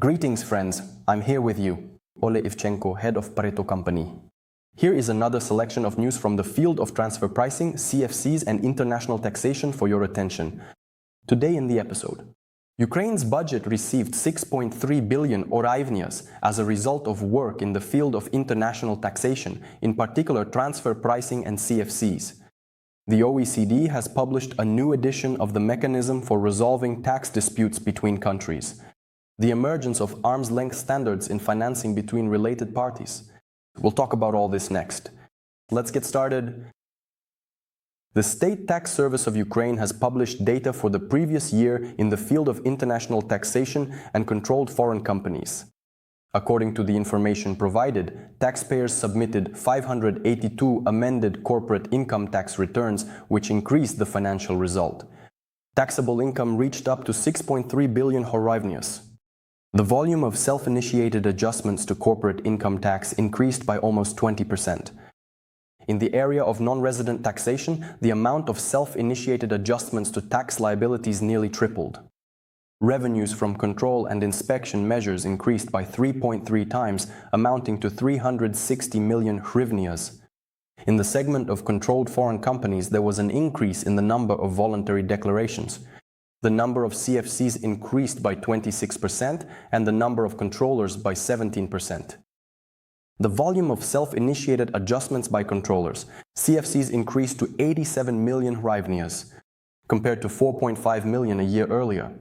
Greetings friends, I'm here with you, Oleh Ivchenko, head of Pareto company. Here is another selection of news from the field of transfer pricing, CFCs and international taxation for your attention. Today in the episode, Ukraine's budget received 6.3 billion hryvnias as a result of work in the field of international taxation, in particular transfer pricing and CFCs. The OECD has published a new edition of the mechanism for resolving tax disputes between countries. The emergence of arm's-length standards in financing between related parties. We'll talk about all this next. Let's get started. The State Tax Service of Ukraine has published data for the previous year in the field of international taxation and controlled foreign companies. According to the information provided, taxpayers submitted 582 amended corporate income tax returns, which increased the financial result. Taxable income reached up to 6.3 billion hryvnias. The volume of self-initiated adjustments to corporate income tax increased by almost 20%. In the area of non-resident taxation, the amount of self-initiated adjustments to tax liabilities nearly tripled. Revenues from control and inspection measures increased by 3.3 times, amounting to 360 million hryvnias. In the segment of controlled foreign companies, there was an increase in the number of voluntary declarations. The number of CFCs increased by 26% and the number of controllers by 17%. The volume of self-initiated adjustments by controllers, CFCs, increased to 87 million hryvnias, compared to 4.5 million a year earlier.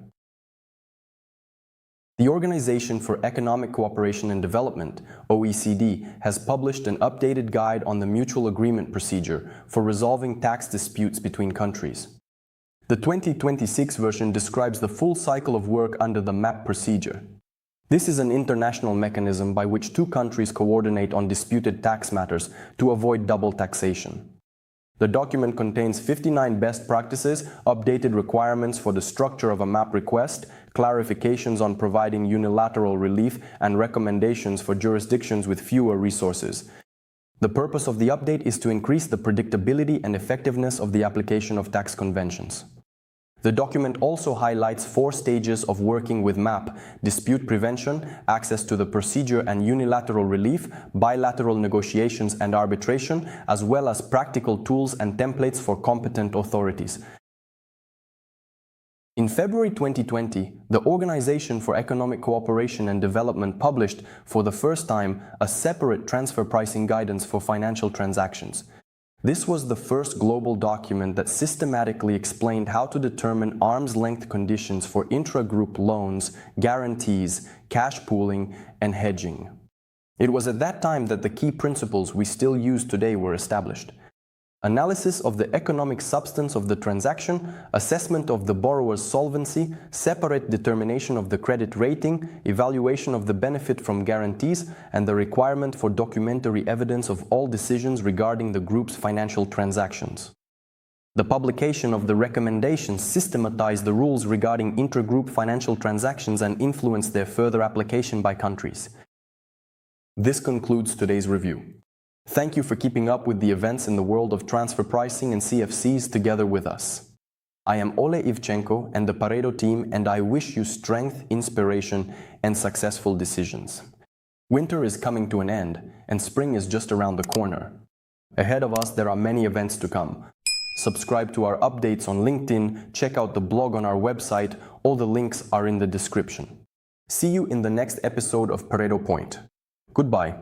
The Organization for Economic Cooperation and Development, OECD, has published an updated guide on the mutual agreement procedure for resolving tax disputes between countries. The 2026 version describes the full cycle of work under the MAP procedure. This is an international mechanism by which two countries coordinate on disputed tax matters to avoid double taxation. The document contains 59 best practices, updated requirements for the structure of a MAP request, clarifications on providing unilateral relief, and recommendations for jurisdictions with fewer resources. The purpose of the update is to increase the predictability and effectiveness of the application of tax conventions. The document also highlights 4 stages of working with MAP: dispute prevention, access to the procedure and unilateral relief, bilateral negotiations and arbitration, as well as practical tools and templates for competent authorities. In February 2020, the Organization for Economic Cooperation and Development published, for the first time, a separate transfer pricing guidance for financial transactions. This was the first global document that systematically explained how to determine arm's-length conditions for intra-group loans, guarantees, cash pooling, and hedging. It was at that time that the key principles we still use today were established. Analysis of the economic substance of the transaction, assessment of the borrower's solvency, separate determination of the credit rating, evaluation of the benefit from guarantees, and the requirement for documentary evidence of all decisions regarding the group's financial transactions. The publication of the recommendations systematized the rules regarding intra-group financial transactions and influenced their further application by countries. This concludes today's review. Thank you for keeping up with the events in the world of transfer pricing and CFCs together with us. I am Oleh Ivchenko and the Pareto team, and I wish you strength, inspiration, and successful decisions. Winter is coming to an end, and spring is just around the corner. Ahead of us, there are many events to come. Subscribe to our updates on LinkedIn, check out the blog on our website, all the links are in the description. See you in the next episode of Pareto Point. Goodbye.